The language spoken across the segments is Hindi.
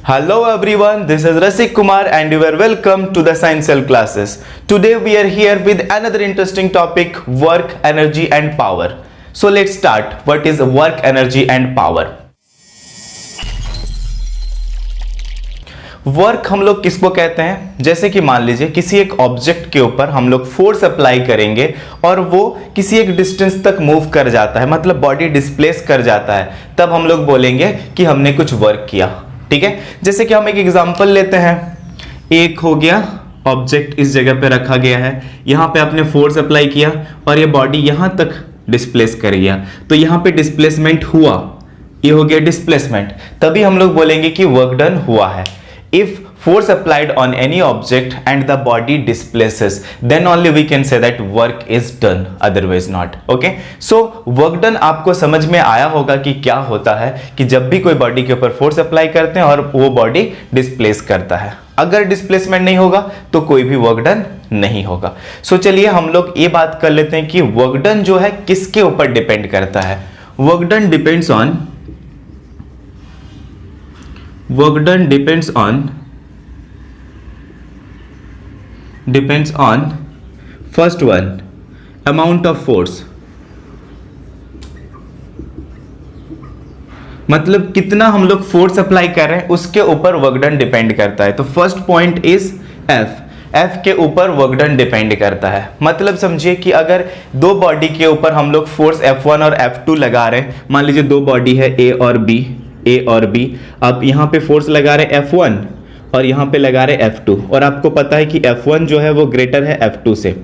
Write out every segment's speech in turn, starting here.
Hello everyone, this is Rasik Kumar and you are welcome to the Science Cell classes. Today we are here with another interesting topic, work, energy and power. So let's start. What is work, energy and power? Work हम लोग किसको कहते हैं? जैसे कि मान लीजिए किसी एक ऑब्जेक्ट के ऊपर हम लोग फोर्स अप्लाई करेंगे और वो किसी एक डिस्टेंस तक मूव कर जाता है, मतलब बॉडी डिस्प्लेस कर जाता है, तब हम लोग बोलेंगे कि हमने कुछ वर्क किया। ठीक है, जैसे कि हम एक एग्जांपल लेते हैं। एक हो गया ऑब्जेक्ट इस जगह पे रखा गया है, यहाँ पे आपने फोर्स अप्लाई किया और ये बॉडी यहाँ तक डिस्प्लेस कर गया, तो यहाँ पे डिस्प्लेसमेंट हुआ, ये हो गया डिस्प्लेसमेंट। तभी हम लोग बोलेंगे कि वर्क डन हुआ है। If force applied on any object and the body displaces, then only we can say that work is done, otherwise not. Okay? So work done आपको समझ में आया होगा कि क्या होता है कि जब भी कोई बॉडी के ऊपर फोर्स अप्लाई करते हैं और वो बॉडी डिस्प्लेस करता है। अगर डिस्प्लेसमेंट नहीं होगा तो कोई भी वर्क डन नहीं होगा। सो चलिए हम लोग ये बात कर लेते हैं कि वर्क डन जो है किसके ऊपर डिपेंड करता है। Work done depends on first one, amount of force, मतलब कितना हम लोग फोर्स अप्लाई कर रहे हैं उसके ऊपर वर्क डन डिपेंड करता है। तो फर्स्ट पॉइंट इज एफ के ऊपर वर्क डन डिपेंड करता है। मतलब समझिए कि अगर दो बॉडी के ऊपर हम लोग फोर्स F1 और F2 लगा रहे हैं, मान लीजिए दो बॉडी है ए और बी, आप यहाँ पे फोर्स लगा रहे F1 और यहाँ पे लगा रहे F2, और आपको पता है कि F1 जो है वो ग्रेटर है F2 से,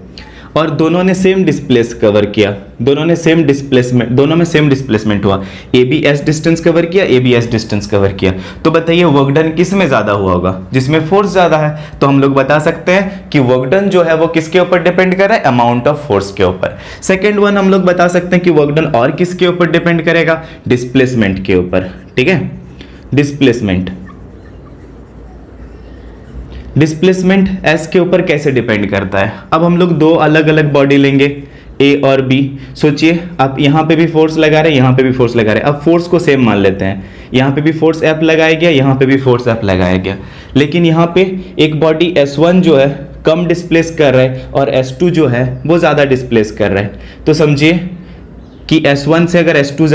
और दोनों ने सेम डिस्प्लेस कवर किया, दोनों में सेम डिस्प्लेसमेंट हुआ। A B S distance cover किया, A B S distance cover किया, तो बताइए वर्क डन किस में ज्यादा हुआ होगा? जिसमें फोर्स ज्यादा है। तो हम लोग बता सकते हैं कि वर्क डन जो है वो किसके ऊपर डिपेंड कर रहा है? अमाउंट ऑफ फोर्स के ऊपर। सेकेंड वन हम लोग बता सकते हैं कि वर्क डन और किसके ऊपर डिपेंड करेगा? डिस्प्लेसमेंट के ऊपर। ठीक है, डिस्प्लेसमेंट एस के ऊपर कैसे डिपेंड करता है? अब हम लोग दो अलग अलग बॉडी लेंगे ए और बी। सोचिए आप यहाँ पे भी फोर्स लगा रहे हैं, यहाँ पे भी फोर्स लगा रहे हैं। अब फोर्स को सेम मान लेते हैं, यहाँ पे भी फोर्स एफ लगाया गया, यहाँ पे भी फोर्स एफ लगाया गया, लेकिन यहाँ पे एक बॉडी S1 जो है कम डिस्प्लेस कर रहा है और S2 जो है वो ज़्यादा डिस्प्लेस कर रहा है। तो समझिए कि S1 से अगर S2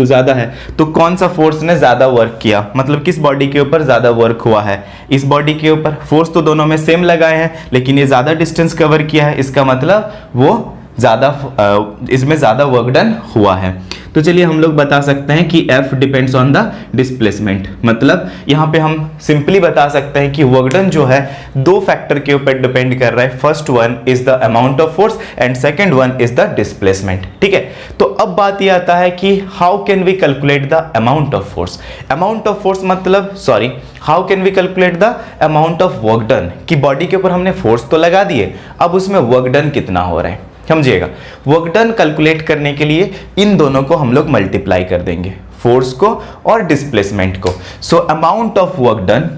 ज़्यादा है तो कौन सा फोर्स ने ज़्यादा वर्क किया, मतलब किस बॉडी के ऊपर ज़्यादा वर्क हुआ है? इस बॉडी के ऊपर। फोर्स तो दोनों में सेम लगाए हैं लेकिन ये ज़्यादा डिस्टेंस कवर किया है, इसका मतलब वो इसमें ज़्यादा वर्क डन हुआ है। तो चलिए हम लोग बता सकते हैं कि F depends on the displacement. मतलब यहाँ पे हम सिंपली बता सकते हैं कि वर्क डन जो है दो फैक्टर के ऊपर डिपेंड कर रहा है। First one is the amount of force and second one is the displacement. ठीक है, तो अब बात ये आता है कि how can we calculate the amount of force. How can we calculate the amount of work done, कि बॉडी के ऊपर हमने फोर्स तो लगा दिए, अब उसमें वर्क डन कितना हो रहा है। समझिएगा, वर्क डन कैलकुलेट करने के लिए इन दोनों को हम लोग मल्टीप्लाई कर देंगे, फोर्स को और डिस्प्लेसमेंट को। So amount of work done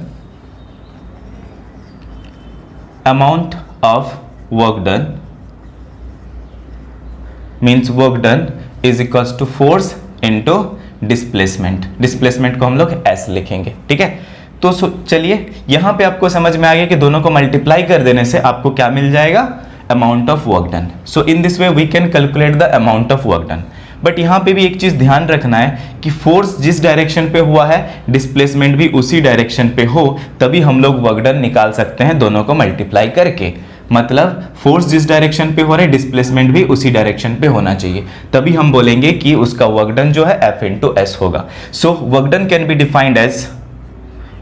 means work done is equals to force into displacement. Displacement को हम लोग S लिखेंगे। ठीक है, तो चलिए यहां पे आपको समझ में आ गया कि दोनों को मल्टीप्लाई कर देने से आपको क्या मिल जाएगा? Amount of work done. So in this way we can calculate the amount of work done. But यहाँ पे भी एक चीज ध्यान रखना है कि फोर्स जिस डायरेक्शन पे हुआ है डिस्प्लेसमेंट भी उसी डायरेक्शन पे हो, तभी हम लोग वर्क डन निकाल सकते हैं दोनों को मल्टीप्लाई करके। मतलब फोर्स जिस डायरेक्शन पे हो रहा है डिस्प्लेसमेंट भी उसी डायरेक्शन पे होना चाहिए, तभी हम बोलेंगे कि उसका वर्क डन जो है F इंटू एस होगा। So work done can be defined as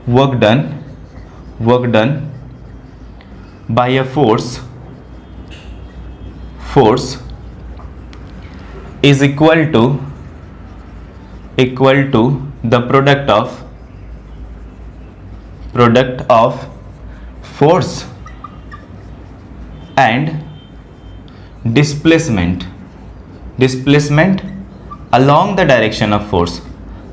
work done by a force is equal to the product of force and displacement along the direction of force,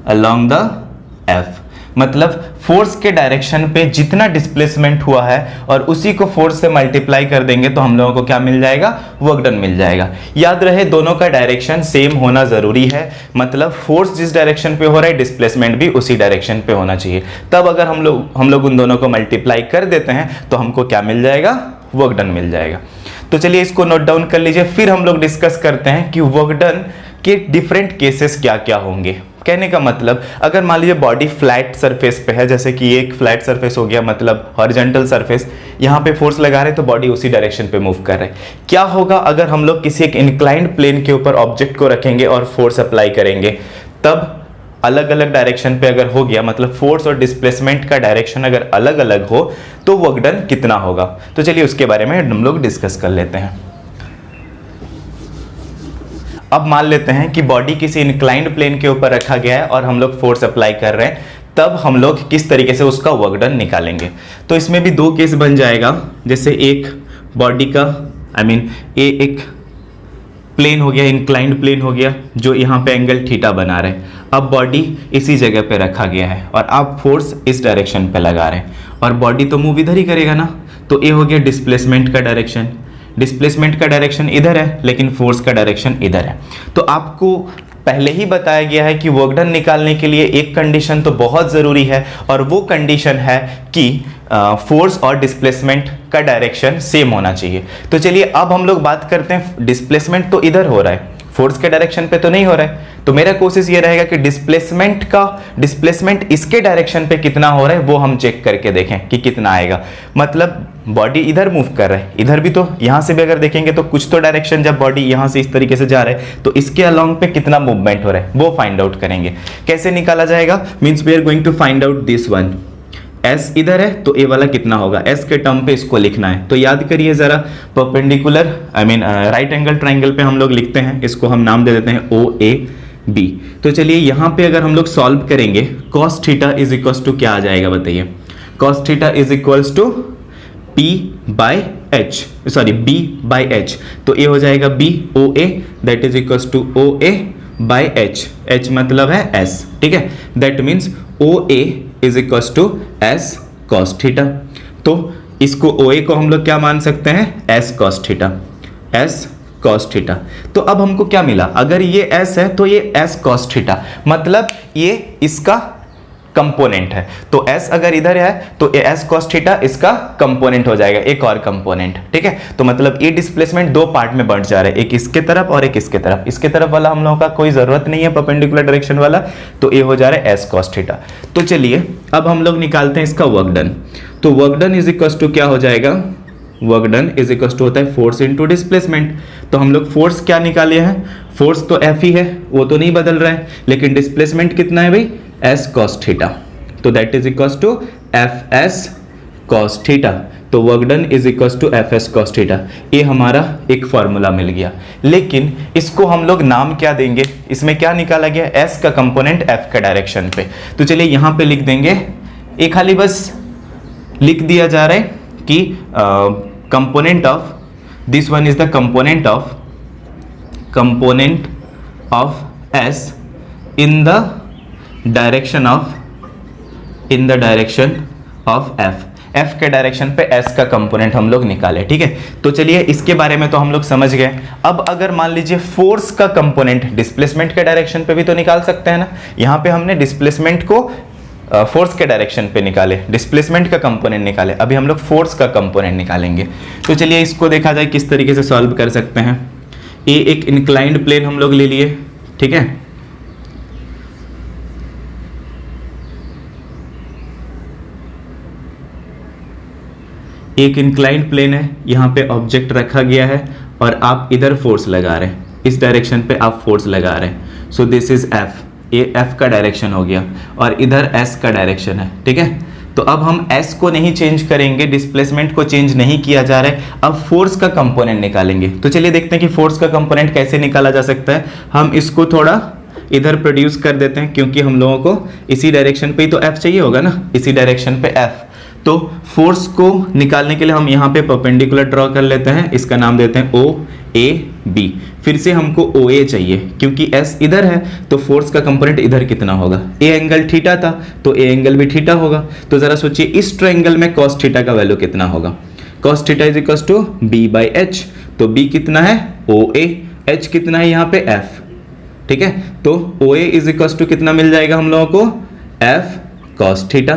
along the F। मतलब फोर्स के डायरेक्शन पे जितना डिस्प्लेसमेंट हुआ है और उसी को फोर्स से मल्टीप्लाई कर देंगे तो हम लोगों को क्या मिल जाएगा, वर्क डन मिल जाएगा। याद रहे दोनों का डायरेक्शन सेम होना जरूरी है, मतलब फोर्स जिस डायरेक्शन पे हो रहा है डिस्प्लेसमेंट भी उसी डायरेक्शन पे होना चाहिए। तब अगर हम लोग उन दोनों को मल्टीप्लाई कर देते हैं तो हमको क्या मिल जाएगा, वर्क डन मिल जाएगा। तो चलिए इसको नोट डाउन कर लीजिए, फिर हम लोग डिस्कस करते हैं कि वर्क डन के डिफरेंट केसेस क्या क्या होंगे। कहने का मतलब अगर मान लीजिए बॉडी फ्लैट सरफेस पे है, जैसे कि एक फ्लैट सरफेस हो गया मतलब हॉरिजॉन्टल सरफेस, यहाँ पे फोर्स लगा रहे तो बॉडी उसी डायरेक्शन पे मूव कर रहे हैं। क्या होगा अगर हम लोग किसी एक इंक्लाइंड प्लेन के ऊपर ऑब्जेक्ट को रखेंगे और फोर्स अप्लाई करेंगे, तब अलग अलग डायरेक्शन पे अगर हो गया, मतलब फोर्स और डिस्प्लेसमेंट का डायरेक्शन अगर अलग अलग हो तो वर्क डन कितना होगा। तो चलिए उसके बारे में हम लोग डिस्कस कर लेते हैं। अब मान लेते हैं कि बॉडी किसी इंक्लाइंड प्लेन के ऊपर रखा गया है और हम लोग फोर्स अप्लाई कर रहे हैं, तब हम लोग किस तरीके से उसका वर्क डन निकालेंगे। तो इसमें भी दो केस बन जाएगा, जैसे एक बॉडी का एक प्लेन हो गया, इंक्लाइंड प्लेन हो गया जो यहाँ पे एंगल थीटा बना रहे हैं। अब बॉडी इसी जगह पे रखा गया है और आप फोर्स इस डायरेक्शन पे लगा रहे हैं और बॉडी तो मूव इधर ही करेगा ना, तो ये हो गया डिस्प्लेसमेंट का डायरेक्शन। डिस्प्लेसमेंट का डायरेक्शन इधर है लेकिन फोर्स का डायरेक्शन इधर है। तो आपको पहले ही बताया गया है कि वर्क डन निकालने के लिए एक कंडीशन तो बहुत ज़रूरी है और वो कंडीशन है कि फोर्स और डिस्प्लेसमेंट का डायरेक्शन सेम होना चाहिए। तो चलिए अब हम लोग बात करते हैं, डिस्प्लेसमेंट तो इधर हो रहा है, फोर्स के डायरेक्शन पे तो नहीं हो रहा है, तो मेरा कोशिश ये रहेगा कि डिस्प्लेसमेंट इसके डायरेक्शन पे कितना हो रहा है वो हम चेक करके देखें कि कितना आएगा। मतलब बॉडी इधर मूव कर रहा है, इधर भी तो यहाँ से भी अगर देखेंगे तो कुछ तो डायरेक्शन, जब बॉडी यहाँ से इस तरीके से जा रहा है तो इसके अलोंग पे कितना मूवमेंट हो रहा है वो फाइंड आउट करेंगे। कैसे निकाला जाएगा, means we are going to find out this one. S इधर है तो ए वाला कितना होगा, एस के टर्म पे इसको लिखना है। तो याद करिए जरा, परपेंडिकुलर राइट एंगल ट्राइंगल पे हम लोग लिखते हैं, इसको हम नाम दे देते हैं ओ ए बी। तो चलिए यहाँ पे अगर हम लोग सॉल्व करेंगे, cos theta is equals to क्या आ जाएगा बताइए, cos theta is equals to P by H, sorry B by H. तो ये हो जाएगा B O A, that is equals to O A by H, H मतलब है एस, ठीक है। That means O A is equals to S cos theta. तो इसको ओ ए को हम लोग क्या मान सकते हैं, S cos theta, S cos theta. तो अब हमको क्या मिला, अगर ये एस है तो ये एस कॉस थीटा, मतलब ये इसका कंपोनेंट है। तो एस अगर इधर है तो ये एस कॉस थीटा इसका कंपोनेंट हो जाएगा, एक और कंपोनेंट, ठीक है। तो मतलब ये डिस्प्लेसमेंट दो पार्ट में बढ़ जा रहा है, एक इसके तरफ और एक इसके तरफ। इसके तरफ वाला हम लोगों का कोई जरूरत नहीं है परपेंडिकुलर डायरेक्शन वाला, तो ये हो जा रहा है एस कॉस थीटा। तो चलिए अब हम लोग निकालते हैं इसका वर्क डन। तो work done is equal to क्या हो जाएगा, work done is equal to होता है फोर्स इनटू डिस्प्लेसमेंट। तो हम लोग फोर्स क्या निकाले हैं, फोर्स तो एफ ही है, वो तो नहीं बदल रहा है, लेकिन डिस्प्लेसमेंट कितना है भाई, एस कॉस थीटा। तो that is equal to F S cos theta. तो work done is equal to F S cos theta. ये हमारा एक फॉर्मूला मिल गया, लेकिन इसको हम लोग नाम क्या देंगे, इसमें क्या निकाला गया, एस का कंपोनेंट एफ का डायरेक्शन पे। तो चलिए यहाँ पे लिख देंगे, एक खाली बस लिख दिया जा रहा है कि component of this one is the component of S in the direction of F. F के डायरेक्शन पे एस का कंपोनेंट हम लोग निकाले, ठीक है। तो चलिए इसके बारे में तो हम लोग समझ गए। अब अगर मान लीजिए फोर्स का कंपोनेंट डिस्प्लेसमेंट के डायरेक्शन पे भी तो निकाल सकते हैं ना। यहाँ पे हमने डिस्प्लेसमेंट को फोर्स के डायरेक्शन पे निकाले, डिस्प्लेसमेंट का कंपोनेंट निकाले, अभी हम लोग फोर्स का कंपोनेंट निकालेंगे। तो चलिए इसको देखा जाए किस तरीके से सॉल्व कर सकते हैं। ये एक इंक्लाइंड प्लेन हम लोग ले लिए, ठीक है। एक इंक्लाइंड प्लेन है, यहाँ पे ऑब्जेक्ट रखा गया है और आप इधर फोर्स लगा रहे हैं, इस डायरेक्शन पे आप फोर्स लगा रहे हैं। सो दिस इज एफ, ये एफ का डायरेक्शन हो गया और इधर एस का डायरेक्शन है, ठीक है। तो अब हम एस को नहीं चेंज करेंगे, डिस्प्लेसमेंट को चेंज नहीं किया जा रहा है, अब फोर्स का कंपोनेंट निकालेंगे। तो चलिए देखते हैं कि फोर्स का कंपोनेंट कैसे निकाला जा सकता है। हम इसको थोड़ा इधर प्रोड्यूस कर देते हैं, क्योंकि हम लोगों को इसी डायरेक्शन पे ही तो एफ चाहिए होगा ना, इसी डायरेक्शन पे एफ। तो फोर्स को निकालने के लिए हम यहाँ पे परपेंडिकुलर ड्रॉ कर लेते हैं, इसका नाम देते हैं ओ ए बी। फिर से हमको ओ ए चाहिए क्योंकि एस इधर है तो फोर्स का कंपोनेंट इधर कितना होगा, ए एंगल थीटा था तो ए एंगल भी थीटा होगा। तो जरा सोचिए इस ट्रायंगल में कॉस थीटा का वैल्यू कितना होगा, cos theta is equal to B by H. तो बी कितना है ओ ए, एच कितना है यहाँ पे एफ, ठीक है। तो ओ ए इज इक्वल टू कितना मिल जाएगा हम लोगों को, एफ कॉस थीटा।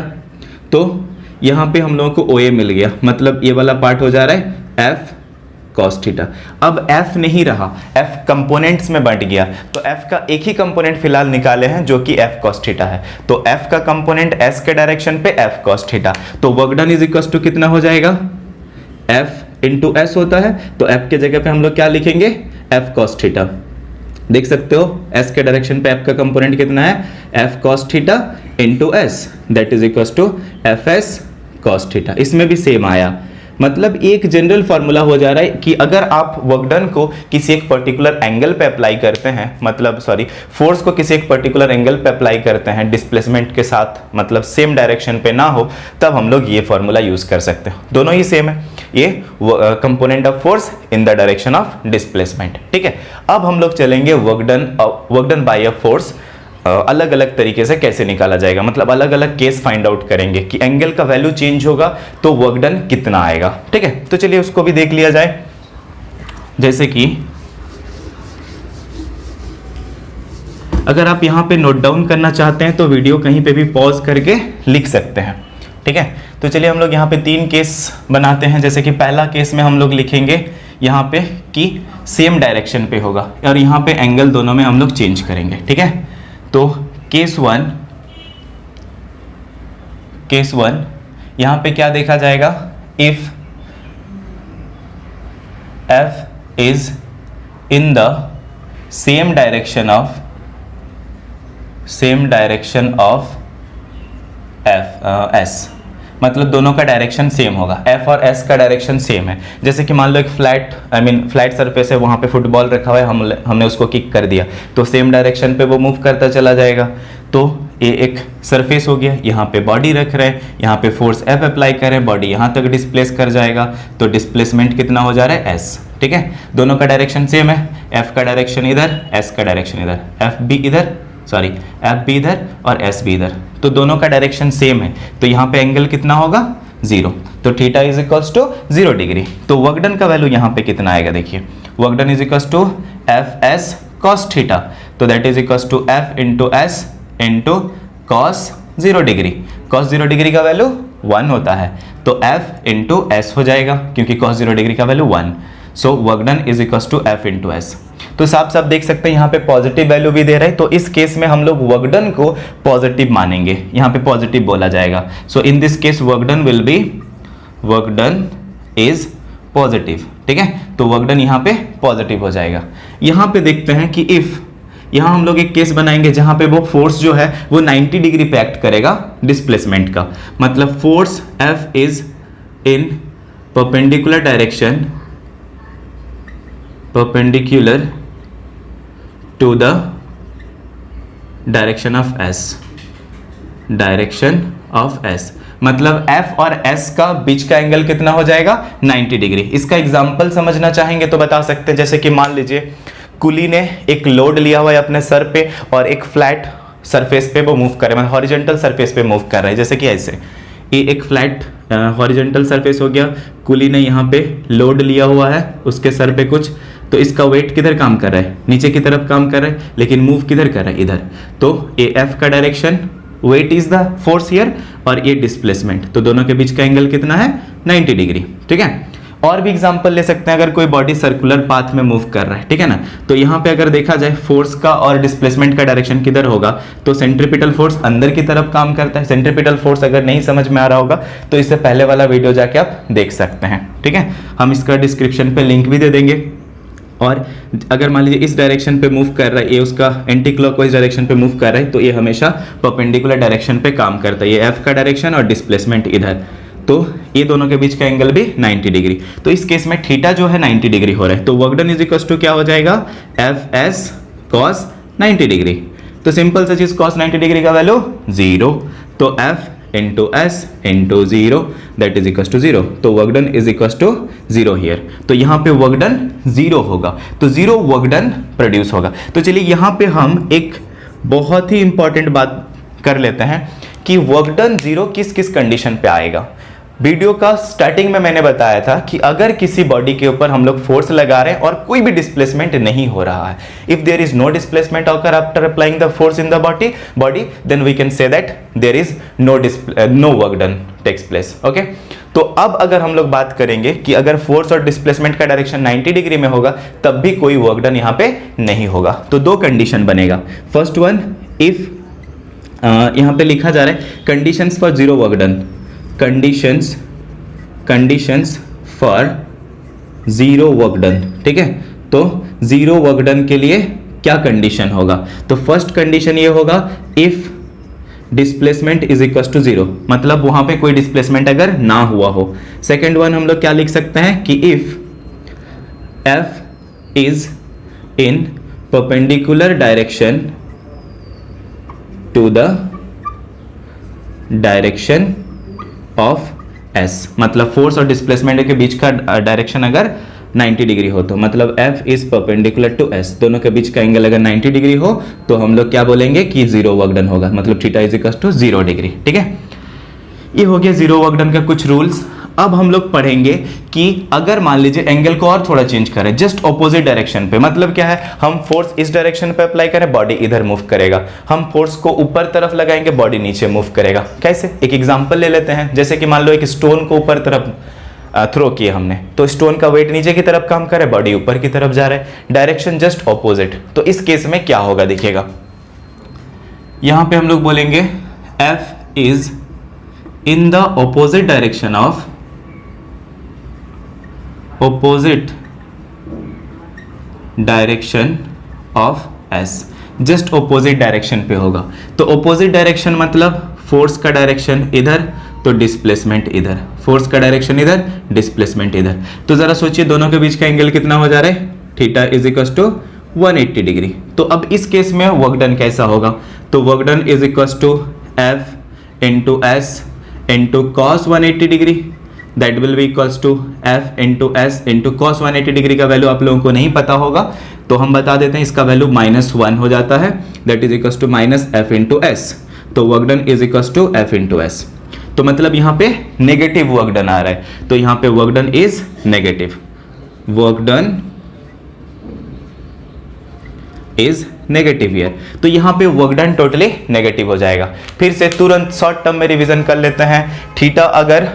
तो यहाँ पे हम लोगों को ओ ए मिल गया, मतलब ये वाला पार्ट हो जा रहा है एफ कॉस थीटा। अब f नहीं रहा, f कंपोनेंट्स में बंट गया, तो f का एक ही कंपोनेंट फिलहाल निकाले हैं जो कि f cos थीटा है। तो f का कंपोनेंट s के डायरेक्शन पे f cos थीटा, तो work done is equal to कितना हो जाएगा, f इंटू एस होता है तो f के जगह पे हम लोग क्या लिखेंगे, f cos थीटा। देख सकते हो s के डायरेक्शन पे f का कंपोनेंट कितना है, f cos theta into S, that is equal to fs cos theta. इसमें भी सेम आया, मतलब एक जनरल फार्मूला हो जा रहा है कि अगर आप वर्क डन को किसी एक पर्टिकुलर एंगल पे अप्लाई करते हैं, मतलब सॉरी फोर्स को किसी एक पर्टिकुलर एंगल पे अप्लाई करते हैं डिस्प्लेसमेंट के साथ, मतलब सेम डायरेक्शन पे ना हो, तब हम लोग ये फार्मूला यूज कर सकते हैं। दोनों ही सेम है, ये component of force in the direction of displacement, ठीक है। अब हम लोग चलेंगे work done by a force अलग अलग तरीके से कैसे निकाला जाएगा, मतलब अलग अलग केस फाइंड आउट करेंगे कि एंगल का वैल्यू चेंज होगा तो वर्क डन कितना आएगा, ठीक है। तो चलिए उसको भी देख लिया जाए। जैसे कि अगर आप यहां पे नोट डाउन करना चाहते हैं तो वीडियो कहीं पे भी पॉज करके लिख सकते हैं, ठीक है। तो चलिए हम लोग यहाँ पे 3 केस बनाते हैं। जैसे कि पहला केस में हम लोग लिखेंगे यहाँ पे कि सेम डायरेक्शन पे होगा और यहाँ पे एंगल दोनों में हम लोग चेंज करेंगे, ठीक है। तो केस वन यहां पे क्या देखा जाएगा, if f is in the same direction of s, मतलब दोनों का डायरेक्शन सेम होगा, f और s का डायरेक्शन सेम है। जैसे कि मान लो एक फ्लैट सरफेस है, वहाँ पे फुटबॉल रखा हुआ है, हमने उसको किक कर दिया तो सेम डायरेक्शन पे वो मूव करता चला जाएगा। तो ये एक सरफेस हो गया, यहाँ पे बॉडी रख रहे हैं, यहाँ पे फोर्स f अप्लाई करें, बॉडी यहाँ तक डिस्प्लेस कर जाएगा, तो डिस्प्लेसमेंट कितना हो जा रहा है s, ठीक है। दोनों का डायरेक्शन सेम है, f का डायरेक्शन इधर, s का डायरेक्शन इधर, f भी इधर और s भी इधर, तो दोनों का डायरेक्शन सेम है, तो यहाँ पे एंगल कितना होगा 0, तो theta is equals to 0 degree. तो वर्क डन का वैल्यू यहाँ पे कितना आएगा, देखिए work done is equals to F S cos theta, तो that is equals to F into S into cos 0 degree. Cos 0 degree का वैल्यू 1 होता है, तो एफ इंटू एस हो जाएगा क्योंकि कॉस 0 डिग्री का value 1, so work done is equals to F into S. तो साफ साफ देख सकते हैं यहाँ पे पॉजिटिव वैल्यू भी दे रहा है, तो इस केस में हम लोग वर्क डन को पॉजिटिव मानेंगे, यहाँ पे पॉजिटिव बोला जाएगा। So in this case work done will be, work done is positive, ठीक है। तो वर्क डन यहाँ पे पॉजिटिव हो जाएगा। यहाँ पे देखते हैं कि इफ, यहाँ हम लोग एक केस बनाएंगे जहाँ पे वो फोर्स जो है वो 90 डिग्री पे एक्ट करेगा डिस्प्लेसमेंट का, मतलब force F is in perpendicular direction, perpendicular to the direction of s, मतलब f और s का बीच का एंगल कितना हो जाएगा 90 डिग्री। इसका एग्जांपल समझना चाहेंगे तो बता सकते हैं, जैसे कि मान लीजिए कुली ने एक लोड लिया हुआ है अपने सर पे और एक फ्लैट सरफेस पे वो मूव कर रहे हैं, मतलब हॉरिजॉन्टल सरफेस पे मूव कर रहे हैं। जैसे कि ऐसे ये एक फ्लैट हॉरिजॉन्टल सरफेस हो गया, कुली ने यहाँ पे लोड लिया हुआ है उसके सर पे कुछ, तो इसका वेट किधर काम कर रहा है, नीचे की तरफ काम कर रहा है, लेकिन मूव किधर कर रहा है, इधर। तो ए एफ का direction, weight is the force here, और ये डिस्प्लेसमेंट, तो दोनों के बीच का एंगल कितना है 90 डिग्री, ठीक है। और भी एग्जांपल ले सकते हैं, अगर कोई बॉडी सर्कुलर पाथ में मूव कर रहा है, ठीक है ना, तो यहाँ पे अगर देखा जाए फोर्स का और डिस्प्लेसमेंट का डायरेक्शन किधर होगा, तो सेंट्रीपिटल फोर्स अंदर की तरफ काम करता है। सेंट्रीपिटल फोर्स अगर नहीं समझ में आ रहा होगा तो इससे पहले वाला वीडियो जाके आप देख सकते हैं, ठीक है। हम इसका डिस्क्रिप्शन पे लिंक भी दे देंगे। और अगर मान लीजिए इस डायरेक्शन पे मूव कर रहा है, ये उसका एंटी क्लॉकवाइज डायरेक्शन पे मूव कर रहा है, तो ये हमेशा परपेंडिकुलर डायरेक्शन पे काम करता है, ये एफ का डायरेक्शन और डिस्प्लेसमेंट इधर, तो ये दोनों के बीच का एंगल भी 90 डिग्री। तो इस केस में थीटा जो है 90 डिग्री हो रहा है, तो work done is equal to क्या हो जाएगा, एफ एस कॉस 90 डिग्री। तो सिंपल सा चीज, कॉस 90 डिग्री का वैल्यू 0, तो F into S into zero that is equal to zero. तो work done is equal to zero here. तो यहाँ पे वर्क डन जीरो होगा, तो जीरो वर्क डन प्रोड्यूस होगा। तो चलिए यहाँ पे हम एक बहुत ही इंपॉर्टेंट बात कर लेते हैं कि वर्क डन जीरो किस किस कंडीशन पे आएगा। वीडियो का स्टार्टिंग में मैंने बताया था कि अगर किसी बॉडी के ऊपर हम लोग फोर्स लगा रहे हैं और कोई भी डिस्प्लेसमेंट नहीं हो रहा है, if there is no displacement occur after applying the force in the body then we can say that there is no work done takes place. Okay, तो अब अगर हम लोग बात करेंगे कि अगर फोर्स और डिस्प्लेसमेंट का डायरेक्शन 90 डिग्री में होगा तब भी कोई वर्क डन यहाँ पे नहीं होगा। तो दो कंडीशन बनेगा। फर्स्ट वन, इफ यहाँ पे लिखा जा रहा है conditions for zero work done, conditions for zero work done. ठीक है, तो जीरो वर्क डन के लिए क्या कंडीशन होगा? तो फर्स्ट कंडीशन ये होगा if displacement is equal to zero, मतलब वहां पे कोई डिस्प्लेसमेंट अगर ना हुआ हो। सेकेंड वन हम लोग क्या लिख सकते हैं कि if F is in perpendicular direction to the direction of S, मतलब फोर्स और डिस्प्लेसमेंट के बीच का डायरेक्शन अगर 90 डिग्री हो, तो मतलब F is perpendicular to S, दोनों के बीच का एंगल अगर 90 डिग्री हो तो हम लोग क्या बोलेंगे कि जीरो वर्क डन होगा, मतलब theta is equal to 0 degree. ठीक है, ये हो गया जीरो वर्क डन का कुछ रूल्स। अब हम लोग पढ़ेंगे कि अगर मान लीजिए एंगल को और थोड़ा चेंज करें जस्ट ऑपोजिट डायरेक्शन पे, मतलब क्या है, हम फोर्स इस डायरेक्शन पे अप्लाई करें, बॉडी इधर मूव करेगा, हम फोर्स को ऊपर तरफ लगाएंगे, बॉडी नीचे मूव करेगा। कैसे? एक एग्जांपल ले लेते हैं, जैसे कि मान लो एक स्टोन को ऊपर तरफ थ्रो किया हमने, तो स्टोन का वेट नीचे की तरफ काम करे, बॉडी ऊपर की तरफ जा रहा है, डायरेक्शन जस्ट ऑपोजिट। तो इस केस में क्या होगा देखिएगा, यहां पे हम लोग बोलेंगे F is in the opposite direction of S, just opposite direction पे होगा। तो ऑपोजिट डायरेक्शन मतलब फोर्स का डायरेक्शन इधर तो डिस्प्लेसमेंट इधर, फोर्स का डायरेक्शन इधर, डिस्प्लेसमेंट इधर। तो जरा सोचिए दोनों के बीच का एंगल कितना हो जा रहा है, theta is equal to 180 degree. तो अब इस केस में वर्क डन कैसा होगा, तो work done is equal to F into S into cos 180 degree, that will be equals to F into S into cos 180 degree का वैल्यू आप लोगों को नहीं पता होगा तो हम बता देते हैं, इसका वैल्यू -1 हो जाता है, that is equals to -F into S. तो work done is equals to F into S. तो मतलब यहाँ पे नेगेटिव वर्क डन आ रहा है, तो यहाँ पे work done is negative, work done is negative here. तो यहाँ पे वर्क डन टोटली नेगेटिव हो जाएगा। फिर से तुरंत शॉर्ट टर्म में रिवीजन कर लेते हैं, थीटा अगर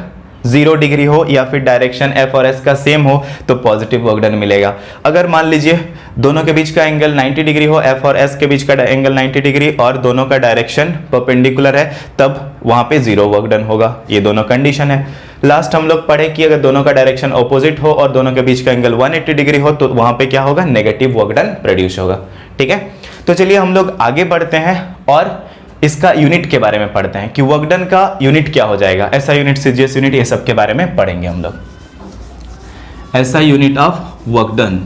0 डिग्री हो या फिर डायरेक्शन F और S का सेम हो तो पॉजिटिव वर्क डन मिलेगा। अगर मान लीजिए दोनों के बीच का एंगल 90 डिग्री हो, F और S के बीच का एंगल 90 डिग्री और दोनों का डायरेक्शन परपेंडिकुलर है, तब वहां पे 0 वर्क डन होगा। ये दोनों कंडीशन है। लास्ट हम लोग पढ़े कि अगर दोनों का डायरेक्शन ऑपोजिट हो और दोनों के बीच का एंगल 180 डिग्री हो तो वहां पे क्या होगा, नेगेटिव वर्क डन प्रोड्यूस होगा। ठीक है, तो चलिए हम लोग आगे बढ़ते हैं और इसका यूनिट के बारे में पढ़ते हैं कि वर्क डन का यूनिट क्या हो जाएगा। ऐसा यूनिट, सीजीएस यूनिट, ये सब के बारे में पढ़ेंगे हम लोग। ऐसा unit of work done,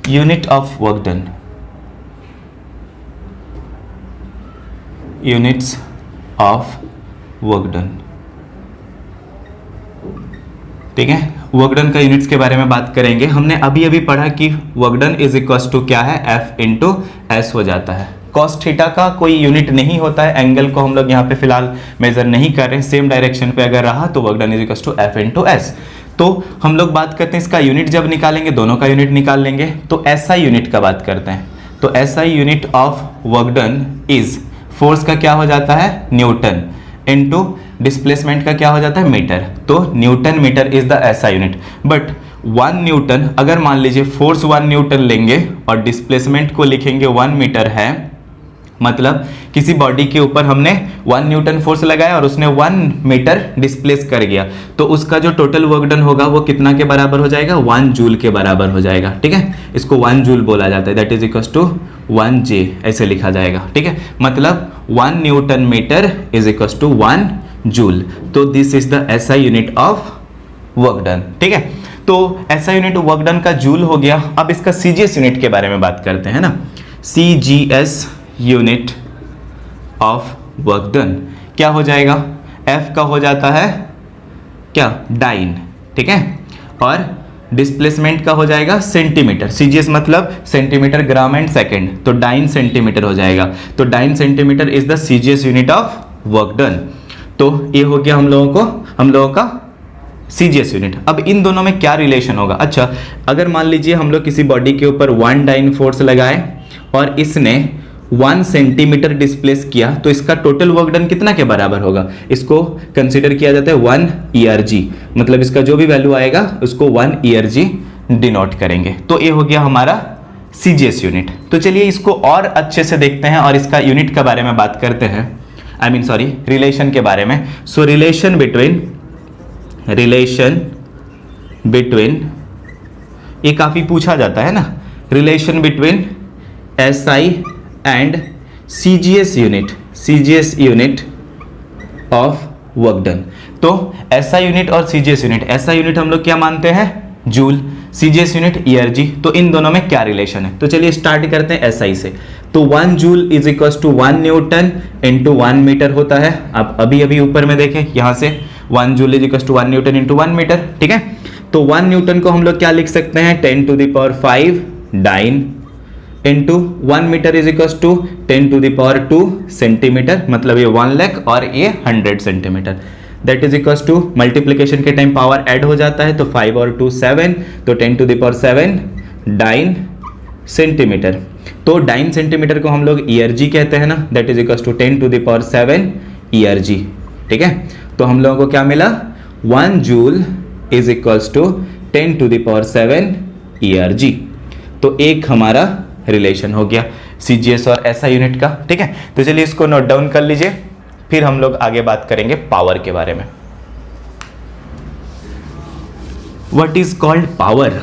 unit of work done, units of work done. ठीक है, वर्क डन का यूनिट्स के बारे में बात करेंगे। हमने अभी अभी पढ़ा कि work done is equal to क्या है, F इंटू एस हो जाता है। कॉस थीटा का कोई यूनिट नहीं होता है, एंगल को हम लोग यहाँ पे फिलहाल मेजर नहीं कर रहे हैं, सेम डायरेक्शन पे अगर रहा तो work done is equal to F into S. तो हम लोग बात करते हैं इसका यूनिट, जब निकालेंगे दोनों का यूनिट निकाल लेंगे। तो ऐसा यूनिट का बात करते हैं, तो ऐसा unit of work done is, force का क्या हो जाता है, न्यूटन, इनटू डिस्प्लेसमेंट का क्या हो जाता है, मीटर। तो न्यूटन मीटर इज द ऐसा यूनिट। बट 1 न्यूटन, अगर मान लीजिए फोर्स 1 न्यूटन लेंगे और डिस्प्लेसमेंट को लिखेंगे 1 मीटर है, मतलब किसी बॉडी के ऊपर हमने 1 न्यूटन फोर्स लगाया और उसने 1 मीटर डिस्प्लेस कर गया, तो उसका जो टोटल वर्क डन होगा वो कितना के बराबर हो जाएगा, 1 जूल के बराबर हो जाएगा। ठीक है, इसको 1 जूल बोला जाता है, that is equal to 1 J ऐसे लिखा जाएगा। ठीक है, मतलब 1 newton metre is equal to 1 joule. तो this is the SI unit of work done. ठीक है, तो ऐसा यूनिट वर्क डन का जूल हो गया। अब इसका सीजीएस यूनिट के बारे में बात करते हैं ना। CGS unit of work done क्या हो जाएगा, एफ का हो जाता है क्या, डाइन, ठीक है, और डिस्प्लेसमेंट का हो जाएगा सेंटीमीटर। सीजीएस मतलब सेंटीमीटर ग्राम एंड सेकंड, तो डाइन सेंटीमीटर हो जाएगा। तो dyne centimetre is the CGS unit of work done. तो ये हो गया हम लोगों का सीजीएस यूनिट। अब इन दोनों में क्या रिलेशन होगा। अच्छा, अगर मान लीजिए हम लोग किसी बॉडी के ऊपर 1 डाइन फोर्स लगाए और इसने 1 सेंटीमीटर डिस्प्लेस किया, तो इसका टोटल वर्क डन कितना के बराबर होगा। इसको कंसीडर किया जाता है 1 ERG, मतलब इसका जो भी वैल्यू आएगा उसको 1 ERG डिनोट करेंगे। तो ये हो गया हमारा सीजीएस यूनिट। तो चलिए इसको और अच्छे से देखते हैं और इसका यूनिट के बारे में बात करते हैं, रिलेशन के बारे में। सो रिलेशन बिटवीन ये काफी पूछा जाता है ना, relation between SI and CGS unit of work done. तो SI यूनिट और CGS यूनिट, SI यूनिट हम लोग क्या मानते हैं, जूल, CGS यूनिट ERG। तो इन दोनों में क्या रिलेशन है, तो चलिए स्टार्ट करते हैं SI से। तो 1 joule is equal to 1 newton into 1 metre होता है। अब अभी ऊपर में देखें, यहां से 1 joule is equal to 1 newton into 1 metre, ठीक है। तो 1 न्यूटन को हम लोग क्या लिख सकते हैं, 10⁵ dyne into 1 metre is equal to 10⁻² centimetre, मतलब ये 1 लाख और ये 100 centimetre. That is equal to multiplication के टाइम पावर ऐड हो जाता है, तो 5 और 2 7, तो 10⁷ डाइन सेंटीमीटर। तो डाइन सेंटीमीटर को हम लोग ERG कहते हैं ना, that is equal to 10⁷ ERG, ठीक है। तो हम लोगों को क्या मिला, 1 joule is equal to 10⁷ ERG। तो एक हमारा रिलेशन हो गया CGS और SI यूनिट का, ठीक है। तो चलिए इसको नोट डाउन कर लीजिए, फिर हम लोग आगे बात करेंगे पावर के बारे में। What is called power.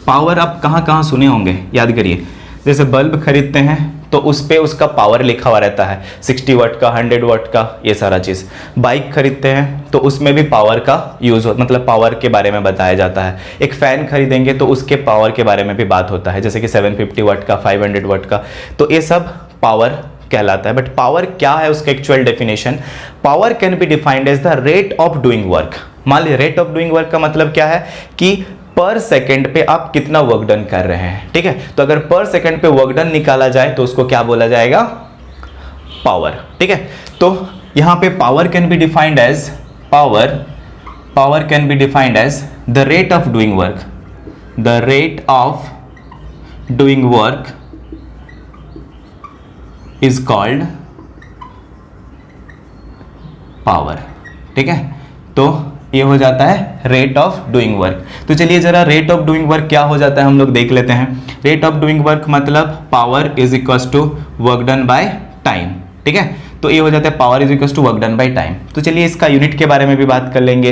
Power आप कहां सुने होंगे, याद करिए। जैसे बल्ब खरीदते हैं तो उस पे उसका पावर लिखा हुआ रहता है, 60 वाट का, 100 वाट का, ये सारा चीज़। बाइक खरीदते हैं तो उसमें भी पावर का यूज़ हो, मतलब पावर के बारे में बताया जाता है। एक फ़ैन खरीदेंगे तो उसके पावर के बारे में भी बात होता है, जैसे कि 750 वाट का, 500 वाट का। तो ये सब पावर कहलाता है। बट पावर क्या है, उसका actual definition, power can be defined as the rate of doing work. मान लीजिए रेट ऑफ डूइंग वर्क का मतलब क्या है कि पर सेकंड पे आप कितना वर्क डन कर रहे हैं, ठीक है। तो अगर पर सेकंड पे वर्क डन निकाला जाए तो उसको क्या बोला जाएगा, पावर, ठीक है। तो यहां पे power can be defined as power can be defined as the rate of doing work, the rate of doing work is called power, ठीक है। तो ये हो जाता है रेट ऑफ डूइंग वर्क। तो चलिए जरा रेट ऑफ डूइंग वर्क क्या हो जाता है हम लोग देख लेते हैं। रेट ऑफ डूइंग वर्क मतलब power is equal to work done by time, ठीक है। तो ये हो जाता है power is equal to work done by time. तो चलिए इसका यूनिट के बारे में भी बात कर लेंगे।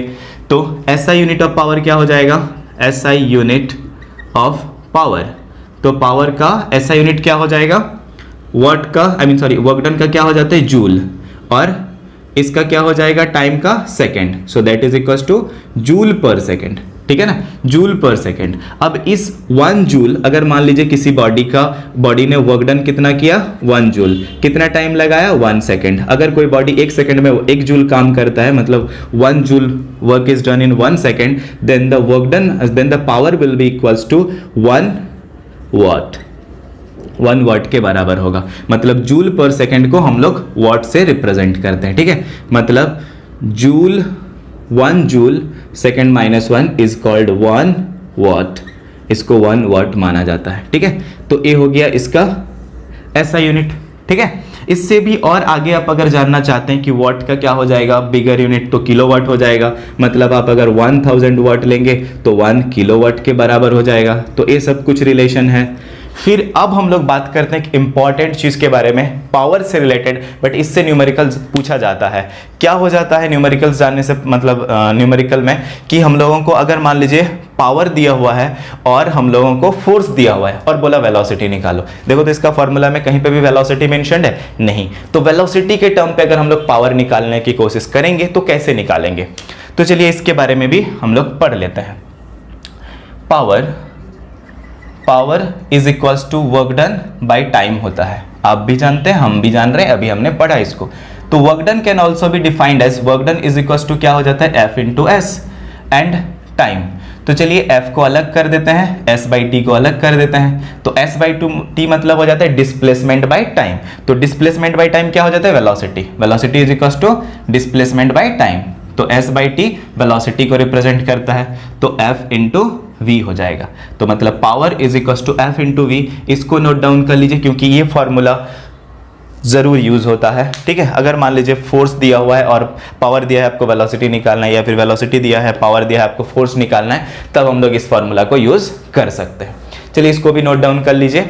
तो SI यूनिट ऑफ पावर क्या हो जाएगा, SI यूनिट ऑफ पावर। तो पावर का SI यूनिट क्या हो जाएगा, वाट का, वर्क डन का क्या हो जाता है, जूल, और इसका क्या हो जाएगा, टाइम का second. So that is equal two joule पर सेकंड, ठीक है ना, जूल पर सेकंड। अब इस 1 जूल, अगर मान लीजिए किसी बॉडी ने वर्क डन कितना किया, 1 जूल, कितना टाइम लगाया, 1 सेकंड। अगर कोई बॉडी 1 सेकंड में 1 जूल काम करता है, मतलब 1 joule work is done in 1 second, then the power will be equals to 1 watt, 1 watt के बराबर होगा। मतलब जूल पर सेकंड को हम लोग वाट से रिप्रेजेंट करते हैं, ठीक है। मतलब joule, 1 joule second minus 1 is called 1 वाट, इसको 1 वाट माना जाता है, ठीक है। तो ये हो गया इसका SI यूनिट, ठीक है। इससे भी और आगे आप अगर जानना चाहते हैं कि वाट का क्या हो जाएगा, बिगर यूनिट, तो किलोवाट हो जाएगा। मतलब आप अगर 1000 वाट लेंगे तो 1 किलोवाट के बराबर हो जाएगा। तो ये सब कुछ रिलेशन है। फिर अब हम लोग बात करते हैं एक इंपॉर्टेंट चीज के बारे में, पावर से रिलेटेड, बट इससे न्यूमेरिकल्स पूछा जाता है। क्या हो जाता है न्यूमेरिकल्स जानने से, मतलब न्यूमेरिकल में कि हम लोगों को अगर मान लीजिए पावर दिया हुआ है और हम लोगों को फोर्स दिया हुआ है और बोला वेलोसिटी निकालो। देखो तो इसका फॉर्मूला में कहीं पे भी वेलोसिटी मेंशन्ड है नहीं। तो वेलोसिटी के टर्म पे अगर हम लोग पावर निकालने की कोशिश करेंगे तो कैसे निकालेंगे, तो चलिए इसके बारे में भी हम लोग पढ़ लेते हैं। Power is equals to work done by time होता है। आप भी जानते हैं, हम भी जान रहे हैं, अभी हमने पढ़ा इसको। तो work done can also be defined as work done is equals to क्या हो जाता है, F into S and time. तो चलिए एफ को अलग कर देते हैं, एस बाई टी को अलग कर देते हैं। तो एस बाई टी मतलब हो जाता है डिस्प्लेसमेंट बाई टाइम। तो डिस्प्लेसमेंट बाई टाइम क्या हो जाता है, velocity. Velocity is equals to displacement by time. तो एस बाई टी वेलोसिटी को रिप्रेजेंट करता है, तो एफ इंटू वी हो जाएगा। तो मतलब power is equals to F into V. इसको नोट डाउन कर लीजिए क्योंकि ये फॉर्मूला जरूर यूज होता है, ठीक है। अगर मान लीजिए फोर्स दिया हुआ है और पावर दिया है, आपको वेलोसिटी निकालना है, या फिर वेलोसिटी दिया है, पावर दिया है, आपको फोर्स निकालना है, तब हम लोग इस फॉर्मूला को यूज कर सकते हैं। चलिए इसको भी नोट डाउन कर लीजिए।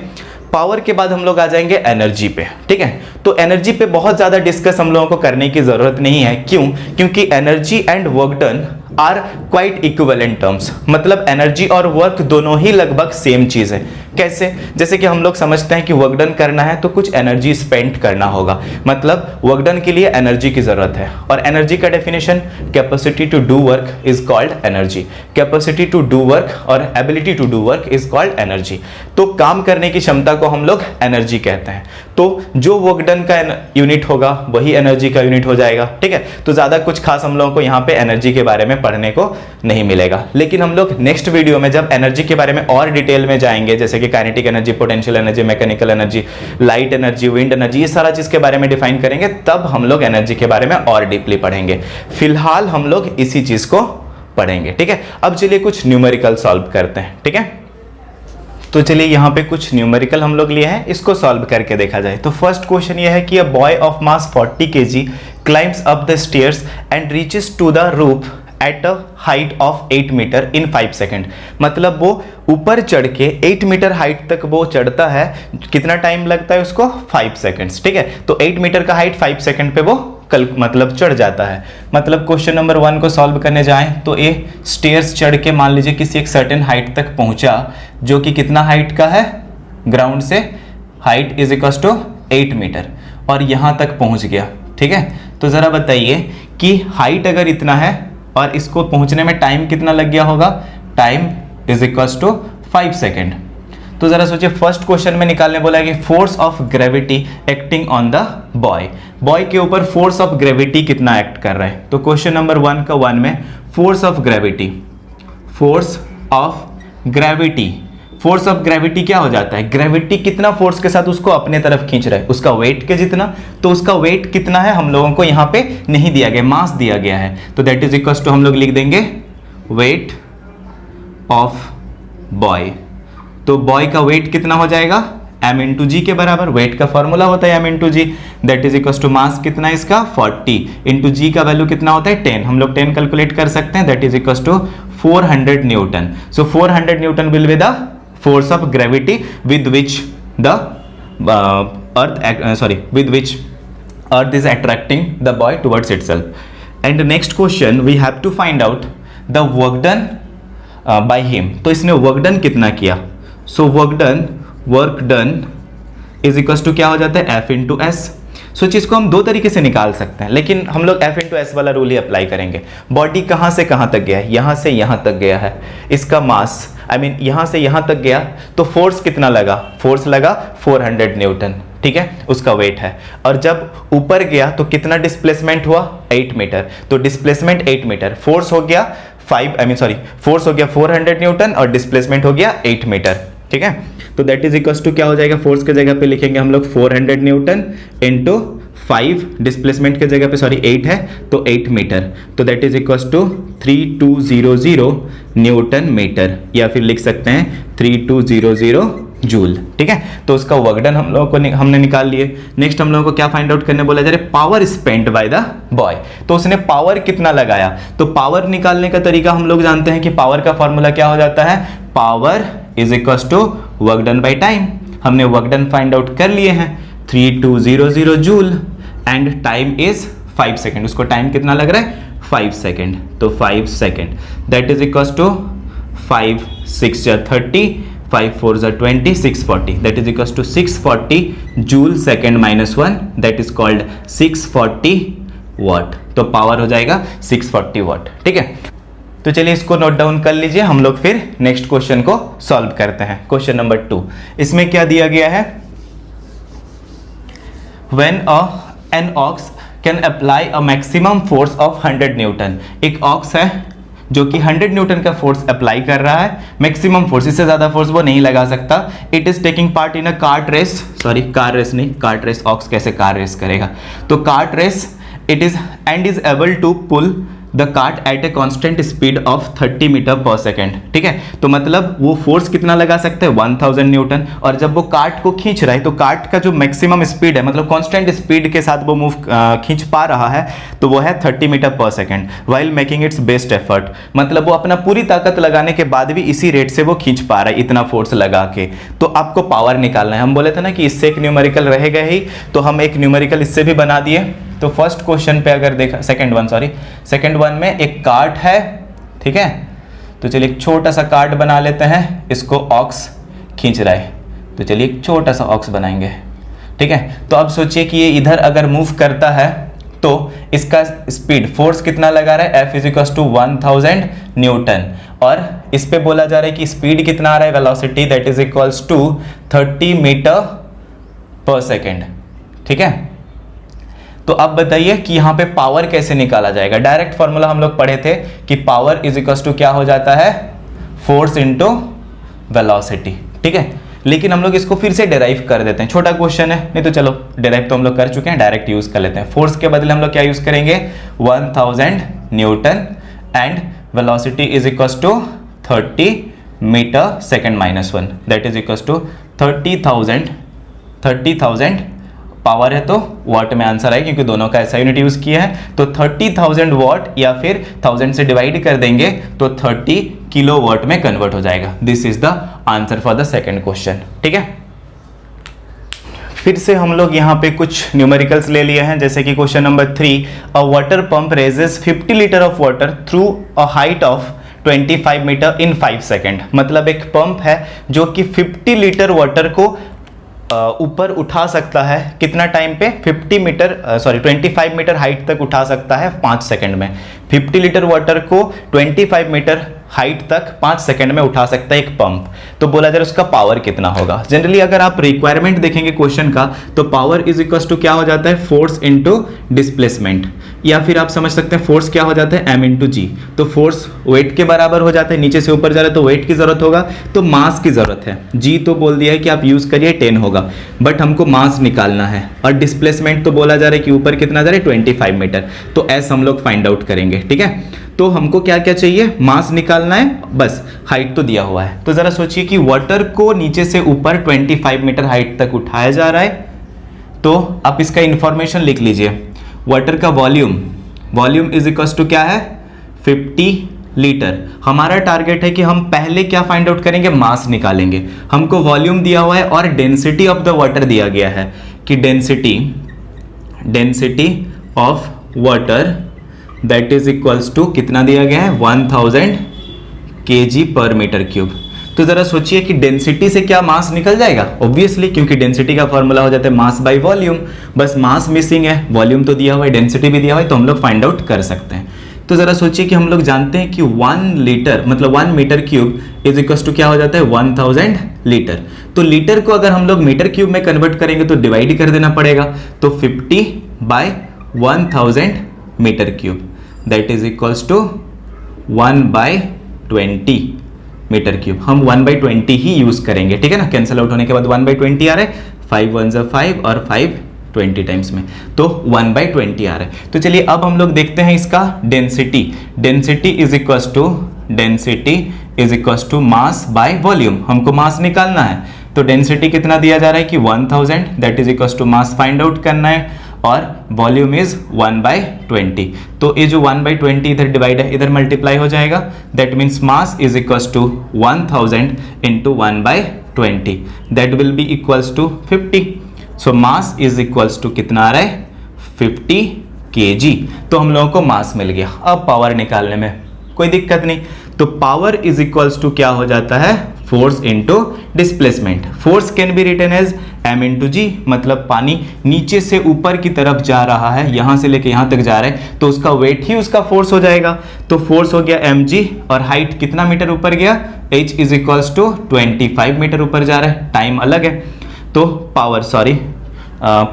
पावर के बाद हम लोग आ जाएंगे एनर्जी पे, ठीक है। तो एनर्जी पे बहुत ज्यादा डिस्कस हम लोगों को करने की जरूरत नहीं है। क्यों? क्योंकि energy and work done are quite equivalent terms. मतलब एनर्जी और वर्क दोनों ही लगभग सेम चीज है। कैसे? जैसे कि हम लोग समझते हैं कि वर्क डन करना है तो कुछ एनर्जी स्पेंड करना होगा, मतलब वर्क डन के लिए एनर्जी की जरूरत है। और एनर्जी का definition, capacity to do work is called energy. Capacity to do work और ability to do work is called energy. तो काम करने की क्षमता को हम लोग एनर्जी कहते हैं। तो जो वर्क डन का यूनिट होगा वही एनर्जी का यूनिट हो जाएगा, ठीक है। तो ज्यादा कुछ खास हम लोगों को यहाँ पे एनर्जी के बारे में पढ़ने को नहीं मिलेगा। लेकिन हम लोग नेक्स्ट वीडियो में जब एनर्जी के बारे में और डिटेल में जाएंगे, जैसे कि kinetic energy, potential energy, mechanical energy, light energy, wind energy, ये सारा चीज के बारे में डिफाइन करेंगे, तब हम लोग एनर्जी के बारे में और डीपली पढ़ेंगे। फिलहाल हम लोग इसी चीज को पढ़ेंगे, ठीक है। अब चलिए कुछ न्यूमेरिकल सॉल्व करते हैं, ठीक है। तो चलिए यहाँ पे कुछ न्यूमेरिकल हम लोग लिए हैं, इसको सॉल्व करके देखा जाए। तो फर्स्ट क्वेश्चन ये है कि a boy of mass 40 kg climbs up the stairs and reaches to the roof at a height of 8 metre in 5 second. मतलब वो ऊपर चढ़ के 8 मीटर हाइट तक वो चढ़ता है, कितना टाइम लगता है उसको, 5 सेकेंड्स, ठीक है। तो 8 मीटर का हाइट 5 सेकेंड पे वो मतलब चढ़ जाता है। मतलब क्वेश्चन नंबर 1 को सॉल्व करने जाएं तो ए स्टेयर्स चढ़ के मान लीजिए किसी एक सर्टेन हाइट तक पहुंचा, जो कि कितना हाइट का है, ग्राउंड से height is equal to 8 metre, और यहां तक पहुंच गया, ठीक है। तो जरा बताइए कि हाइट अगर इतना है और इसको पहुंचने में टाइम कितना लग गया होगा, time is equal to 5 second. तो जरा सोचिए, फर्स्ट क्वेश्चन में निकालने बोला है कि force of gravity acting on the boy. Boy के ऊपर फोर्स ऑफ ग्रेविटी कितना एक्ट कर रहा है। तो क्वेश्चन नंबर 1 का 1 में force of gravity, force of gravity, force of gravity क्या हो जाता है, ग्रेविटी कितना फोर्स के साथ उसको अपने तरफ खींच रहा है, उसका वेट के जितना। तो उसका वेट कितना है हम लोगों को यहाँ पे नहीं दिया गया, मास दिया गया है। तो दैट इज इक्वल टू हम लोग लिख देंगे वेट ऑफ बॉय। तो बॉय का वेट कितना हो जाएगा, m इंटू जी के बराबर। वेट का फॉर्मूला होता है m into G, that is equal to mass कितना है इसका 40 इंटू जी का वैल्यू कितना होता है 10। हम लोग 10 कैलकुलेट कर सकते हैं, that is equal to 400 newton. So 400 newton will be the force of gravity with which the with which earth is attracting the boy towards itself. And the next question we have to find out the work done by him. तो इसने work done कितना किया, so work done is equals to क्या हो जाता है F into S। सो चीज को हम दो तरीके से निकाल सकते हैं, लेकिन हम लोग F इंटू एस वाला रूल ही अप्लाई करेंगे। बॉडी कहाँ से कहाँ तक गया है, यहाँ से यहाँ तक गया है, इसका मास यहाँ से यहाँ तक गया, तो फोर्स कितना लगा, फोर्स लगा 400 न्यूटन, ठीक है, उसका वेट है। और जब ऊपर गया तो कितना डिस्प्लेसमेंट हुआ, 8 मीटर। तो डिस्प्लेसमेंट 8 मीटर, फोर्स हो गया फोर्स हो गया 400 न्यूटन और डिस्प्लेसमेंट हो गया 8 मीटर, ठीक है। तो दैट इज इक्वल टू क्या हो जाएगा, फोर्स के जगह पे लिखेंगे हम लोग 400 न्यूटन इंटू 5, डिस्प्लेसमेंट के जगह पे 8 है तो 8 मीटर। तो that is equal to 3200 newton metre, या फिर लिख सकते हैं 3200 जूल, ठीक है। तो उसका वर्क डन हम लोगों को हमने निकाल लिए। नेक्स्ट हम लोगों को क्या फाइंड आउट करने बोला जा रहा है, power spent by the boy. तो उसने पावर कितना लगाया, तो पावर निकालने का तरीका हम लोग जानते हैं कि पावर का फॉर्मूला क्या हो जाता है, power is equal to work done by time. हमने वर्क डन फाइंड आउट कर लिए हैं 3200 joule and time is 5 second. उसको टाइम कितना लग रहा है, 5 सेकेंड। तो 5 second that is equal to 5 6 30, 5 4 20, 640, that is equal to 640 joule second minus 1, that is called 640 watt. तो पावर हो जाएगा 640 वाट, ठीक है। तो तो चलिए इसको नोट डाउन कर लीजिए, हम लोग फिर नेक्स्ट क्वेश्चन को सॉल्व करते हैं। क्वेश्चन नंबर 2, इसमें क्या दिया गया है, when an ox can apply a maximum force of 100 Newton. एक ऑक्स है जो कि 100 न्यूटन का फोर्स अप्लाई कर रहा है, मैक्सिमम फोर्स, इससे ज्यादा फोर्स वो नहीं लगा सकता। It is taking part in a cart race, sorry car race नहीं, कार्ट रेस, ऑक्स कैसे कार रेस करेगा, तो cart race it is and is able to pull the cart at a constant speed of 30 metre per second. ठीक है, तो मतलब वो फोर्स कितना लगा सकते हैं, 1000 न्यूटन। और जब वो कार्ट को खींच रहा है तो कार्ट का जो मैक्सिमम स्पीड है, मतलब कांस्टेंट स्पीड के साथ वो मूव खींच पा रहा है, तो वो है 30 metre per second while making it's best effort. मतलब वो अपना पूरी ताकत लगाने के बाद भी इसी रेट से वो खींच पा रहा है, इतना फोर्स लगा के। तो आपको पावर निकालना है। हम बोले थे ना कि इससे एक न्यूमेरिकल रहेगा ही, तो हम एक न्यूमेरिकल इससे भी बना दिए। तो फर्स्ट क्वेश्चन पे अगर देखा, सेकंड वन में एक कार्ट है, ठीक है, तो चलिए एक छोटा सा कार्ट बना लेते हैं, इसको ऑक्स खींच रहा है, तो चलिए एक छोटा सा ऑक्स बनाएंगे। ठीक है, तो अब सोचिए कि ये इधर अगर मूव करता है तो इसका स्पीड, फोर्स कितना लगा रहा है, F = 1000 न्यूटन, और इस पे बोला जा रहा है कि स्पीड कितना आ रहा है, velocity, that is equals to 30 metre per second. ठीक है, तो अब बताइए कि यहां पे पावर कैसे निकाला जाएगा। डायरेक्ट फॉर्मूला हम लोग पढ़े थे कि पावर इज इक्वल्स टू क्या हो जाता है, फोर्स इनटू वेलोसिटी। ठीक है, लेकिन हम लोग इसको फिर से डेराइव कर देते हैं, छोटा क्वेश्चन है, नहीं तो चलो डेराइव तो हम लोग कर चुके हैं, डायरेक्ट यूज कर लेते हैं। फोर्स के बदले हम लोग क्या यूज करेंगे, 1000 newton and velocity is equals to 30 metre second -1, that is equals to 30,000 power है तो वाट में आंसर आए, क्योंकि दोनों का ऐसा यूनिट यूज किया है। तो 30,000 वाट या फिर 1000 से डिवाइड कर देंगे तो 30 किलो वाट में कन्वर्ट हो जाएगा। This is the answer for the second question. ठीक है, फिर से हम लोग यहाँ पे कुछ न्यूमेरिकल्स ले लिए हैं, जैसे कि question number 3, a water pump raises 50 litre of water through a height of 25 metre in 5 second. मतलब एक पंप है जो कि 50 लीटर वाटर को ऊपर उठा सकता है, कितना टाइम पे, 25 मीटर हाइट तक उठा सकता है 5 सेकंड में। 50 लीटर वाटर को 25 मीटर हाइट तक 5 सेकंड में उठा सकता है एक पंप। तो बोला जाए उसका पावर कितना होगा। जनरली अगर आप रिक्वायरमेंट देखेंगे क्वेश्चन का, तो पावर इज इक्वल टू क्या हो जाता है, फोर्स इनटू डिस्प्लेसमेंट, या फिर आप समझ सकते हैं फोर्स क्या हो जाता है, m × g। तो फोर्स वेट के बराबर हो जाता है, नीचे से ऊपर जा रहा है तो वेट की जरूरत होगा, तो मास की जरूरत है। g तो बोल दिया है कि आप यूज करिए 10 होगा, बट हमको मास निकालना है। और डिस्प्लेसमेंट तो बोला जा रहा है कि ऊपर कितना जा रहा है, 25 मीटर, तो s हम लोग फाइंड आउट करेंगे। ठीक है, तो हमको क्या क्या चाहिए, मास निकालना है, बस हाइट तो दिया हुआ है। तो जरा सोचिए कि वाटर को नीचे से ऊपर 25 मीटर हाइट तक उठाया जा रहा है, तो आप इसका इंफॉर्मेशन लिख लीजिए। वाटर का वॉल्यूम इज इक्वल टू क्या है, 50 लीटर। हमारा टारगेट है कि हम पहले क्या फाइंड आउट करेंगे, मास निकालेंगे। हमको वॉल्यूम दिया हुआ है और डेंसिटी ऑफ द वाटर दिया गया है कि density of water that is equals to कितना दिया गया है, 1000 kg पर मीटर क्यूब। तो जरा सोचिए कि डेंसिटी से क्या मास निकल जाएगा, ऑब्वियसली, क्योंकि डेंसिटी का फॉर्मूला हो जाता है मास बाय वॉल्यूम। बस मास मिसिंग है, वॉल्यूम तो दिया हुआ है, डेंसिटी भी दिया हुआ है, तो हम लोग फाइंड आउट कर सकते हैं। तो जरा सोचिए कि हम लोग जानते हैं कि 1 लीटर मतलब 1 metre cube is equal to क्या हो जाता है, 1000 लीटर। तो लीटर को अगर हम लोग मीटर क्यूब में कन्वर्ट करेंगे तो डिवाइड कर देना पड़ेगा, तो 50/1000 metre cube that is equals to 1/20 metre cube. हम 1/20 ही यूज करेंगे, ठीक है ना, कैंसिल आउट होने के बाद 1/20 आ रहा है, 5 1 = 5 और 5 20 टाइम्स में, तो 1/20 आ रहा है। तो चलिए अब हम लोग देखते हैं इसका density is equals to mass by volume. हमको मास निकालना है, तो डेंसिटी कितना दिया जा रहा है कि 1000 that is equals to mass find out करना है, और वॉल्यूम इज 1/20। तो ये जो 1/20 इधर डिवाइड है, इधर मल्टीप्लाई हो जाएगा, that means mass is equals to 1000 into 1/20 that will be equals to 50। So mass is equals to कितना आ रहा है, 50 kg। तो हम लोगों को मास मिल गया। अब पावर निकालने में कोई दिक्कत नहीं, तो पावर इज इक्वल्स टू क्या हो जाता है, force into displacement. Force can be written as m into g, मतलब पानी नीचे से ऊपर की तरफ जा रहा है, यहां से लेके यहां तक जा रहा है तो उसका वेट ही उसका फोर्स हो जाएगा। तो फोर्स हो गया mg और हाइट कितना मीटर ऊपर गया, h is equals to 25 metre ऊपर जा रहा है, टाइम अलग है। तो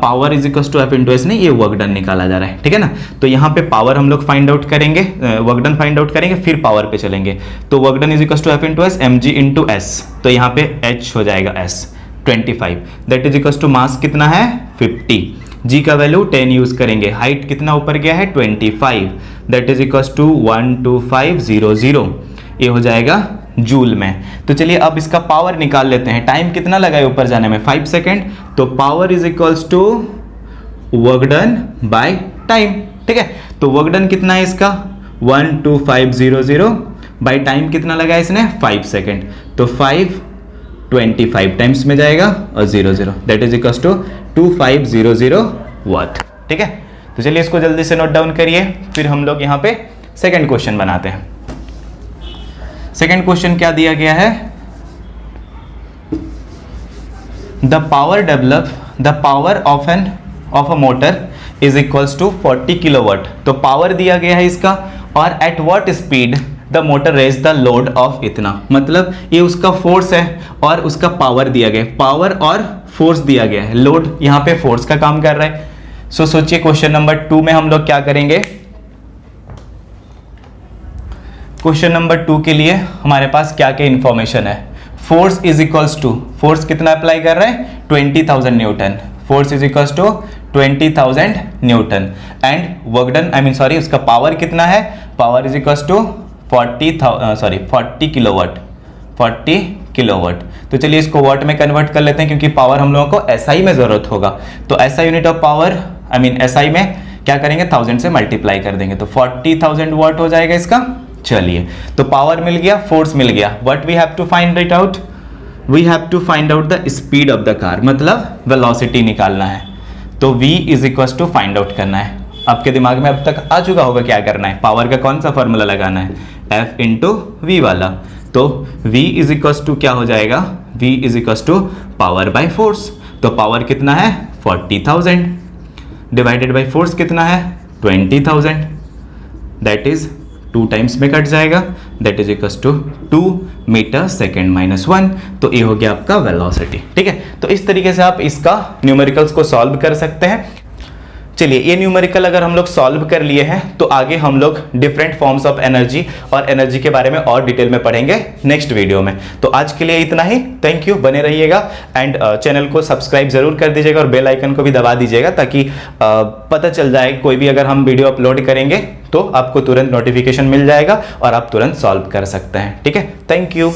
power is equals to F into S, नहीं ये वर्क डन निकाला जा रहा है, ठीक है ना। तो यहाँ पे पावर हम लोग फाइंड आउट करेंगे, वर्क डन फाइंड आउट करेंगे, फिर पावर पे चलेंगे। तो work done is equals to F into S M G into S, तो यहाँ पे एच हो जाएगा S 25, that is equals to mass कितना है 50, जी का वैल्यू 10 यूज करेंगे, हाइट कितना ऊपर गया है 25, दैट इज इक्वल्स टू 12500, ये हो जाएगा जूल में। तो चलिए अब इसका पावर निकाल लेते हैं। टाइम कितना लगा है ऊपर जाने में 5 सेकेंड, तो power is equals to work done by time, ठीक है। तो वर्क डन कितना है इसका 12500 बाय टाइम कितना लगा है इसने 5 सेकेंड, तो 525 टाइम्स में जाएगा और 00, दैट इज इक्वल्स टू 2500 वाट, ठीक है। तो चलिए इसको जल्दी से नोट डाउन करिए, फिर हम लोग यहाँ पे सेकेंड क्वेश्चन बनाते हैं। सेकेंड क्वेश्चन क्या दिया गया है, the power of a motor is equals to 40 kilowatt. तो पावर दिया गया है इसका, और at what speed the motor raise the load of इतना, मतलब ये उसका फोर्स है और उसका पावर दिया गया है, पावर और फोर्स दिया गया है, लोड यहाँ पे फोर्स का काम कर रहा है। सो सोचिए क्वेश्चन नंबर 2 में हम लोग क्या करेंगे। क्वेश्चन नंबर 2 के लिए हमारे पास क्या क्या इंफॉर्मेशन है, force is equals to, force कितना अप्लाई कर रहा है 20,000 newton, force is equals to 20,000 newton, and work done उसका पावर कितना है, power is equals to 40 kilowatt, 40 kilowatt. तो चलिए इसको वाट में कन्वर्ट कर लेते हैं, क्योंकि पावर हम लोगों को एसआई में जरूरत होगा। तो SI unit of power SI में क्या करेंगे 1000 से मल्टीप्लाई कर देंगे, तो 40,000 वाट हो जाएगा इसका। चलिए तो पावर मिल गया, फोर्स मिल गया, what we have to find it out, we have to find out the speed of the car, मतलब वेलोसिटी निकालना है। तो v is equals to find out करना है। आपके दिमाग में अब तक आ चुका होगा क्या करना है, पावर का कौन सा फॉर्मूला लगाना है, f इंटू वी वाला। तो v इज इक्वल्स टू क्या हो जाएगा, v is equals to power by force. तो पावर कितना है 40,000 डिवाइडेड बाय फोर्स कितना है 20,000, दैट इज 2 टाइम्स में कट जाएगा, that is equals to 2 metre second minus 1। तो ये हो गया आपका वेलोसिटी, ठीक है। तो इस तरीके से आप इसका न्यूमेरिकल्स को सॉल्व कर सकते हैं। चलिए ये न्यूमेरिकल अगर हम लोग सॉल्व कर लिए हैं तो आगे हम लोग डिफरेंट फॉर्म्स ऑफ एनर्जी और एनर्जी के बारे में और डिटेल में पढ़ेंगे नेक्स्ट वीडियो में। तो आज के लिए इतना ही, थैंक यू, बने रहिएगा एंड चैनल को सब्सक्राइब जरूर कर दीजिएगा और बेल आइकन को भी दबा दीजिएगा, ताकि पता चल जाए कोई भी अगर हम वीडियो अपलोड करेंगे तो आपको तुरंत नोटिफिकेशन मिल जाएगा और आप तुरंत सॉल्व कर सकते हैं, ठीक है। Thank you.